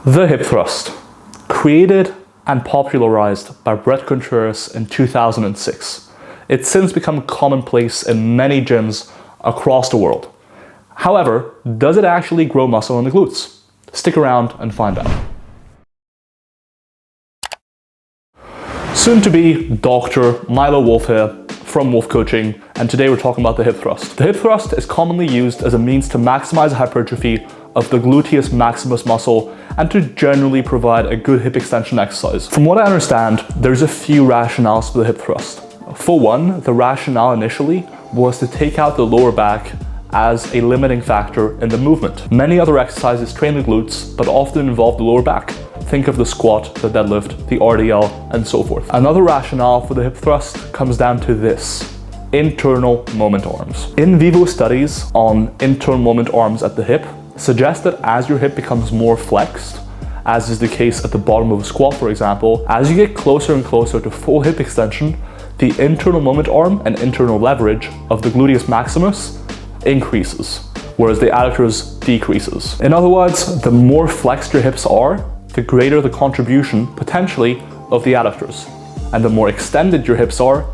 The hip thrust, created and popularized by Brett Contreras in 2006. It's since become commonplace in many gyms across the world. However, does it actually grow muscle in the glutes? Stick around and find out. Soon to be Dr. Milo Wolf here from Wolf Coaching, and today we're talking about the hip thrust. The hip thrust is commonly used as a means to maximize hypertrophy of the gluteus maximus muscle and to generally provide a good hip extension exercise. From what I understand, there's a few rationales for the hip thrust. For one, the rationale initially was to take out the lower back as a limiting factor in the movement. Many other exercises train the glutes, but often involve the lower back. Think of the squat, the deadlift, the RDL, and so forth. Another rationale for the hip thrust comes down to this: internal moment arms. In vivo studies on internal moment arms at the hip suggest that as your hip becomes more flexed, as is the case at the bottom of a squat for example, as you get closer and closer to full hip extension, the internal moment arm and internal leverage of the gluteus maximus increases, whereas the adductors decreases. In other words, the more flexed your hips are, the greater the contribution, potentially, of the adductors. And the more extended your hips are,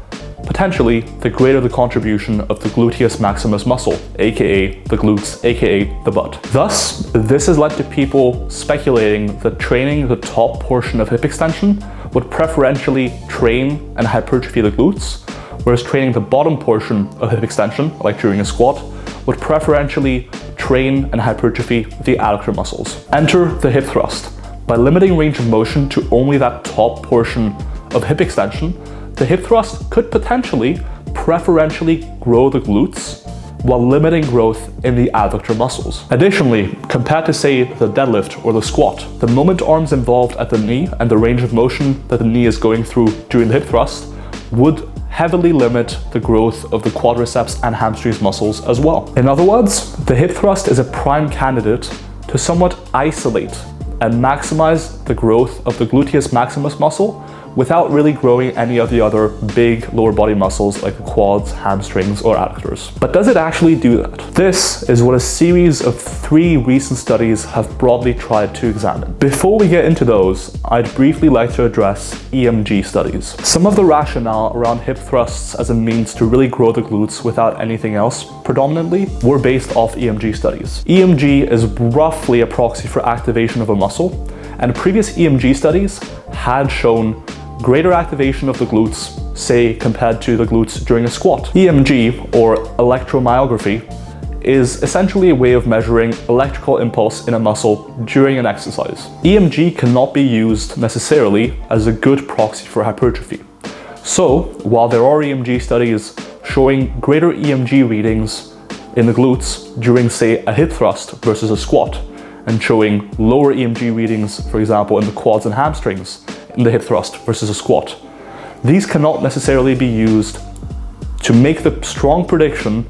potentially, the greater the contribution of the gluteus maximus muscle, aka the glutes, aka the butt. Thus, this has led to people speculating that training the top portion of hip extension would preferentially train and hypertrophy the glutes, whereas training the bottom portion of hip extension, like during a squat, would preferentially train and hypertrophy the adductor muscles. Enter the hip thrust. By limiting range of motion to only that top portion of hip extension, the hip thrust could potentially preferentially grow the glutes while limiting growth in the adductor muscles. Additionally, compared to say the deadlift or the squat, the moment arms involved at the knee and the range of motion that the knee is going through during the hip thrust would heavily limit the growth of the quadriceps and hamstrings muscles as well. In other words, the hip thrust is a prime candidate to somewhat isolate and maximize the growth of the gluteus maximus muscle without really growing any of the other big lower body muscles like the quads, hamstrings, or adductors. But does it actually do that? This is what a series of 3 recent studies have broadly tried to examine. Before we get into those, I'd briefly like to address EMG studies. Some of the rationale around hip thrusts as a means to really grow the glutes without anything else predominantly were based off EMG studies. EMG is roughly a proxy for activation of a muscle, and previous EMG studies had shown greater activation of the glutes, say compared to the glutes during a squat. EMG, or electromyography, is essentially a way of measuring electrical impulse in a muscle during an exercise. EMG cannot be used necessarily as a good proxy for hypertrophy. So, while there are EMG studies showing greater EMG readings in the glutes during, say, a hip thrust versus a squat, and showing lower EMG readings, for example, in the quads and hamstrings in the hip thrust versus a squat, these cannot necessarily be used to make the strong prediction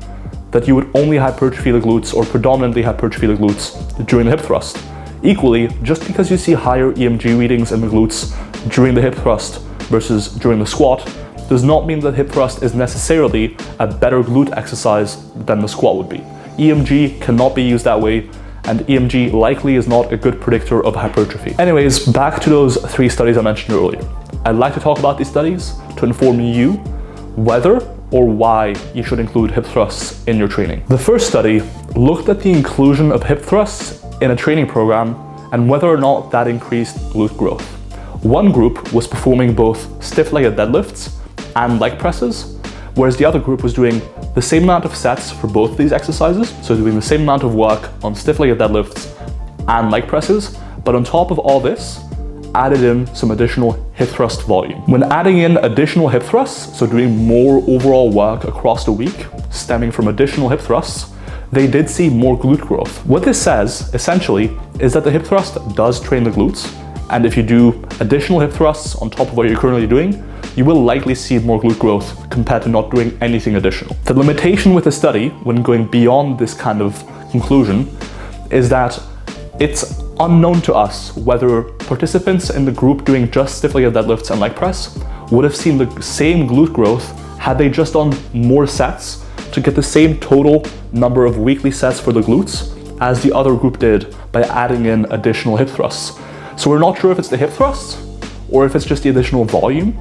that you would only hypertrophy the glutes or predominantly hypertrophy the glutes during the hip thrust. Equally, just because you see higher EMG readings in the glutes during the hip thrust versus during the squat does not mean that hip thrust is necessarily a better glute exercise than the squat would be. EMG cannot be used that way, and EMG likely is not a good predictor of hypertrophy. Anyways, back to those 3 studies I mentioned earlier. I'd like to talk about these studies to inform you whether or why you should include hip thrusts in your training. The first study looked at the inclusion of hip thrusts in a training program and whether or not that increased glute growth. One group was performing both stiff-legged deadlifts and leg presses, whereas the other group was doing the same amount of sets for both of these exercises, so doing the same amount of work on stiff-legged deadlifts and leg presses, but on top of all this, added in some additional hip thrust volume. When adding in additional hip thrusts, so doing more overall work across the week, stemming from additional hip thrusts, they did see more glute growth. What this says, essentially, is that the hip thrust does train the glutes, and if you do additional hip thrusts on top of what you're currently doing, you will likely see more glute growth compared to not doing anything additional. The limitation with the study, when going beyond this kind of conclusion, is that it's unknown to us whether participants in the group doing just stiff-legged deadlifts and leg press would have seen the same glute growth had they just done more sets to get the same total number of weekly sets for the glutes as the other group did by adding in additional hip thrusts. So we're not sure if it's the hip thrusts or if it's just the additional volume,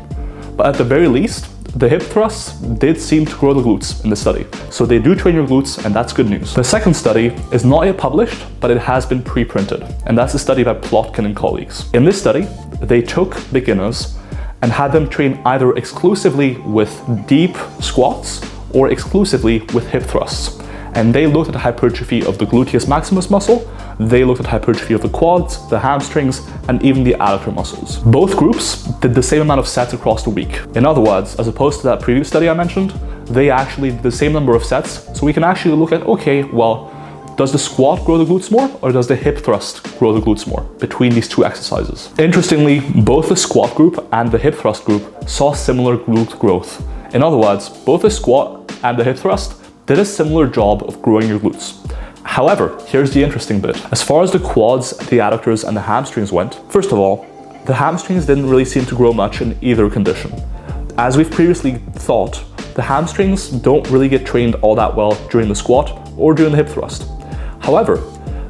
but at the very least, the hip thrusts did seem to grow the glutes in the study. So they do train your glutes, and that's good news. The second study is not yet published, but it has been pre-printed, and that's a study by Plotkin and colleagues. In this study, they took beginners and had them train either exclusively with deep squats or exclusively with hip thrusts. And they looked at the hypertrophy of the gluteus maximus muscle, they looked at hypertrophy of the quads, the hamstrings, and even the adductor muscles. Both groups did the same amount of sets across the week. In other words, as opposed to that previous study I mentioned, they actually did the same number of sets, so we can actually look at, okay, well, does the squat grow the glutes more, or does the hip thrust grow the glutes more between these two exercises? Interestingly, both the squat group and the hip thrust group saw similar glute growth. In other words, both the squat and the hip thrust did a similar job of growing your glutes. However, here's the interesting bit. As far as the quads, the adductors, and the hamstrings went, first of all, the hamstrings didn't really seem to grow much in either condition. As we've previously thought, the hamstrings don't really get trained all that well during the squat or during the hip thrust. However,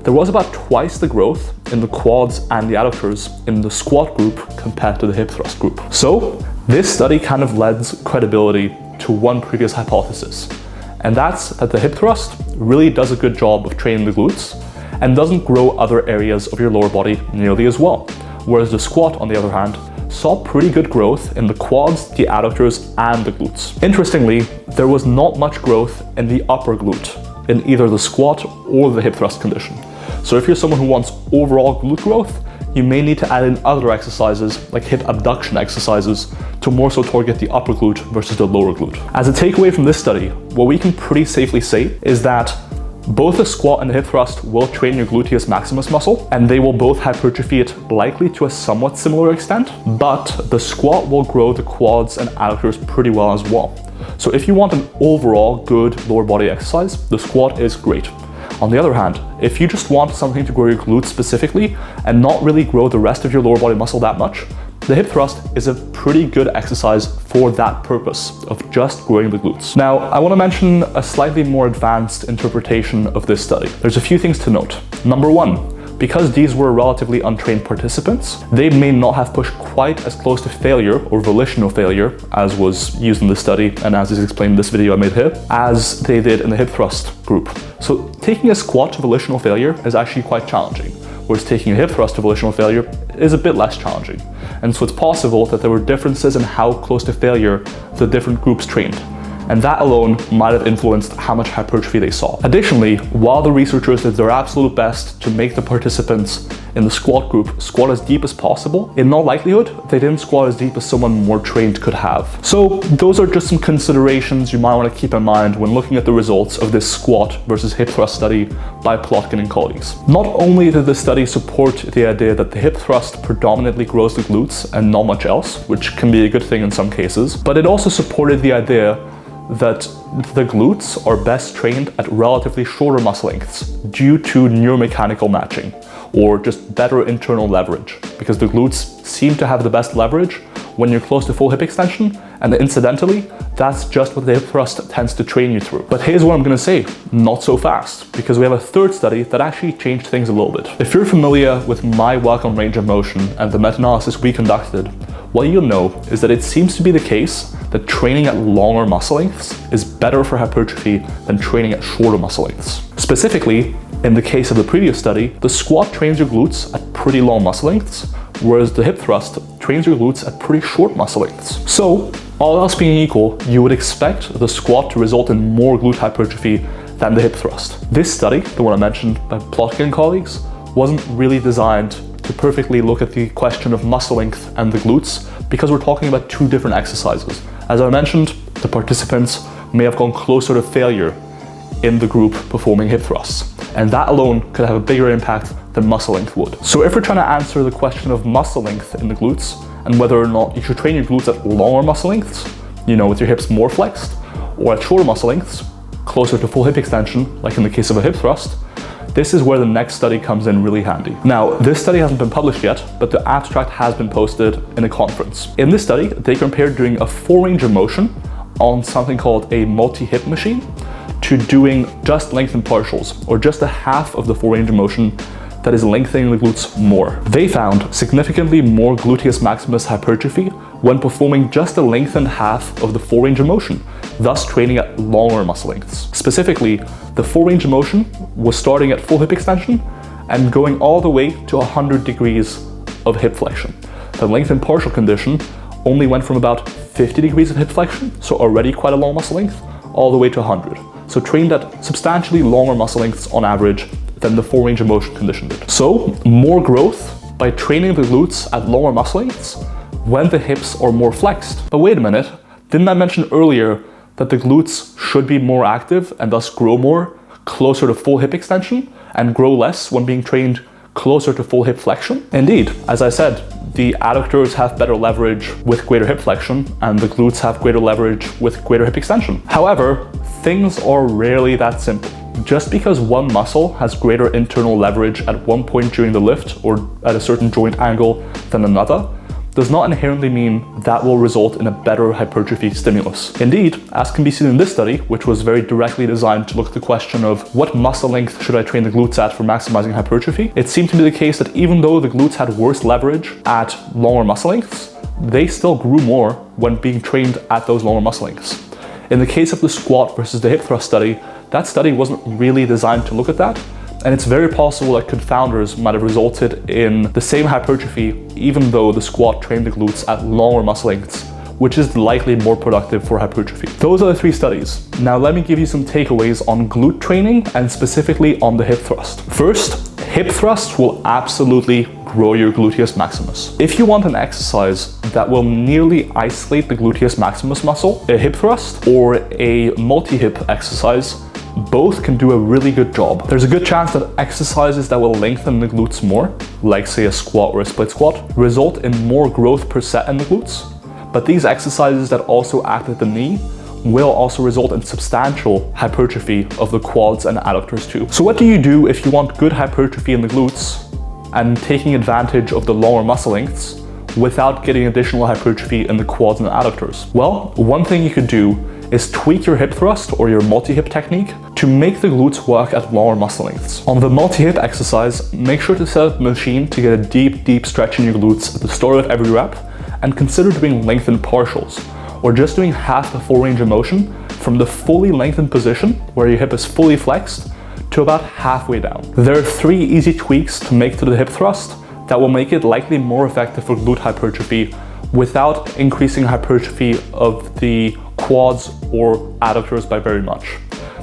there was about twice the growth in the quads and the adductors in the squat group compared to the hip thrust group. So this study kind of lends credibility to one previous hypothesis, and that's that the hip thrust really does a good job of training the glutes and doesn't grow other areas of your lower body nearly as well. Whereas the squat, on the other hand, saw pretty good growth in the quads, the adductors, and the glutes. Interestingly, there was not much growth in the upper glute in either the squat or the hip thrust condition. So if you're someone who wants overall glute growth, you may need to add in other exercises like hip abduction exercises to more so target the upper glute versus the lower glute. As a takeaway from this study, what we can pretty safely say is that both the squat and the hip thrust will train your gluteus maximus muscle, and they will both hypertrophy it likely to a somewhat similar extent, but the squat will grow the quads and adductors pretty well as well. So if you want an overall good lower body exercise, the squat is great. On the other hand, if you just want something to grow your glutes specifically and not really grow the rest of your lower body muscle that much, the hip thrust is a pretty good exercise for that purpose of just growing the glutes. Now, I want to mention a slightly more advanced interpretation of this study. There's a few things to note. Number one, because these were relatively untrained participants, they may not have pushed quite as close to failure or volitional failure as was used in the study and as is explained in this video I made here, as they did in the hip thrust group. So taking a squat to volitional failure is actually quite challenging, whereas taking a hip thrust to volitional failure is a bit less challenging. And so it's possible that there were differences in how close to failure the different groups trained. And that alone might have influenced how much hypertrophy they saw. Additionally, while the researchers did their absolute best to make the participants in the squat group squat as deep as possible, in all likelihood, they didn't squat as deep as someone more trained could have. So those are just some considerations you might want to keep in mind when looking at the results of this squat versus hip thrust study by Plotkin and colleagues. Not only did the study support the idea that the hip thrust predominantly grows the glutes and not much else, which can be a good thing in some cases, but it also supported the idea that the glutes are best trained at relatively shorter muscle lengths due to neuromechanical matching, or just better internal leverage, because the glutes seem to have the best leverage when you're close to full hip extension, and incidentally, that's just what the hip thrust tends to train you through. But here's what I'm gonna say, not so fast, because we have a third study that actually changed things a little bit. If you're familiar with my welcome range of motion and the meta-analysis we conducted, what you'll know is that it seems to be the case that training at longer muscle lengths is better for hypertrophy than training at shorter muscle lengths. Specifically, in the case of the previous study, the squat trains your glutes at pretty long muscle lengths, whereas the hip thrust trains your glutes at pretty short muscle lengths. So, all else being equal, you would expect the squat to result in more glute hypertrophy than the hip thrust. This study, the one I mentioned by Plotkin and colleagues, wasn't really designed to perfectly look at the question of muscle length and the glutes, because we're talking about two different exercises. As I mentioned, the participants may have gone closer to failure in the group performing hip thrusts, and that alone could have a bigger impact than muscle length would. So if we're trying to answer the question of muscle length in the glutes and whether or not you should train your glutes at longer muscle lengths, with your hips more flexed, or at shorter muscle lengths, closer to full hip extension, like in the case of a hip thrust, this is where the next study comes in really handy. Now, this study hasn't been published yet, but the abstract has been posted in a conference. In this study, they compared doing a full range of motion on something called a multi-hip machine to doing just lengthened partials, or just a half of the full range of motion that is lengthening the glutes more. They found significantly more gluteus maximus hypertrophy when performing just a lengthened half of the full range of motion, thus training at longer muscle lengths. Specifically, the full range of motion was starting at full hip extension and going all the way to 100 degrees of hip flexion. The lengthened partial condition only went from about 50 degrees of hip flexion, so already quite a long muscle length, all the way to 100. So trained at substantially longer muscle lengths on average than the full range of motion condition did. So more growth by training the glutes at lower muscle lengths when the hips are more flexed. But wait a minute, didn't I mention earlier that the glutes should be more active and thus grow more closer to full hip extension and grow less when being trained closer to full hip flexion? Indeed, as I said, the adductors have better leverage with greater hip flexion and the glutes have greater leverage with greater hip extension. However, things are rarely that simple. Just because one muscle has greater internal leverage at one point during the lift or at a certain joint angle than another, does not inherently mean that will result in a better hypertrophy stimulus. Indeed, as can be seen in this study, which was very directly designed to look at the question of what muscle length should I train the glutes at for maximizing hypertrophy, it seemed to be the case that even though the glutes had worse leverage at longer muscle lengths, they still grew more when being trained at those longer muscle lengths. In the case of the squat versus the hip thrust study, that study wasn't really designed to look at that, and it's very possible that confounders might have resulted in the same hypertrophy even though the squat trained the glutes at longer muscle lengths, which is likely more productive for hypertrophy. Those are the 3 studies. Now let me give you some takeaways on glute training and specifically on the hip thrust. First, hip thrusts will absolutely grow your gluteus maximus. If you want an exercise that will nearly isolate the gluteus maximus muscle, a hip thrust or a multi-hip exercise, both can do a really good job. There's a good chance that exercises that will lengthen the glutes more, like say a squat or a split squat, result in more growth per set in the glutes. But these exercises that also act at the knee will also result in substantial hypertrophy of the quads and adductors too. So what do you do if you want good hypertrophy in the glutes and taking advantage of the longer muscle lengths without getting additional hypertrophy in the quads and adductors? Well, one thing you could do is tweak your hip thrust or your multi-hip technique to make the glutes work at longer muscle lengths. On the multi-hip exercise, make sure to set up the machine to get a deep stretch in your glutes at the start of every rep, and consider doing lengthened partials, or just doing half the full range of motion from the fully lengthened position where your hip is fully flexed to about halfway down. There are 3 easy tweaks to make to the hip thrust that will make it likely more effective for glute hypertrophy without increasing hypertrophy of the quads or adductors by very much.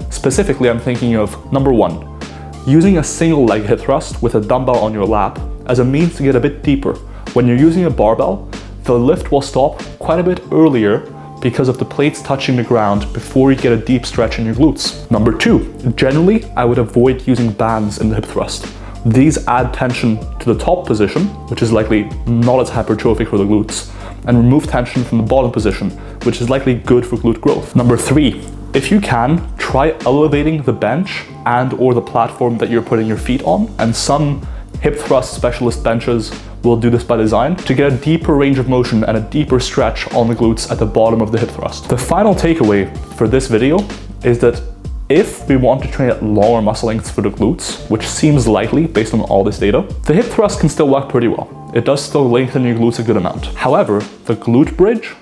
Specifically, I'm thinking of number 1, using a single leg hip thrust with a dumbbell on your lap as a means to get a bit deeper. When you're using a barbell, the lift will stop quite a bit earlier because of the plates touching the ground before you get a deep stretch in your glutes. Number 2, generally I would avoid using bands in the hip thrust. These add tension to the top position, which is likely not as hypertrophic for the glutes, and remove tension from the bottom position, which is likely good for glute growth. Number 3, if you can, try elevating the bench and or the platform that you're putting your feet on, and some hip thrust specialist benches will do this by design to get a deeper range of motion and a deeper stretch on the glutes at the bottom of the hip thrust. The final takeaway for this video is that if we want to train at longer muscle lengths for the glutes, which seems likely based on all this data, the hip thrust can still work pretty well. It does still lengthen your glutes a good amount. However, the glute bridge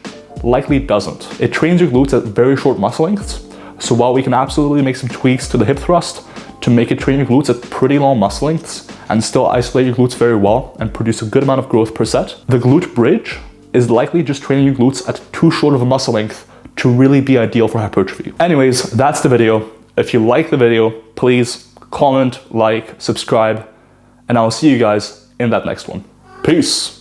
likely doesn't. It trains your glutes at very short muscle lengths, so while we can absolutely make some tweaks to the hip thrust to make it train your glutes at pretty long muscle lengths and still isolate your glutes very well and produce a good amount of growth per set, the glute bridge is likely just training your glutes at too short of a muscle length to really be ideal for hypertrophy. Anyways, that's the video. If you like the video, please comment, like, subscribe, and I'll see you guys in that next one. Peace.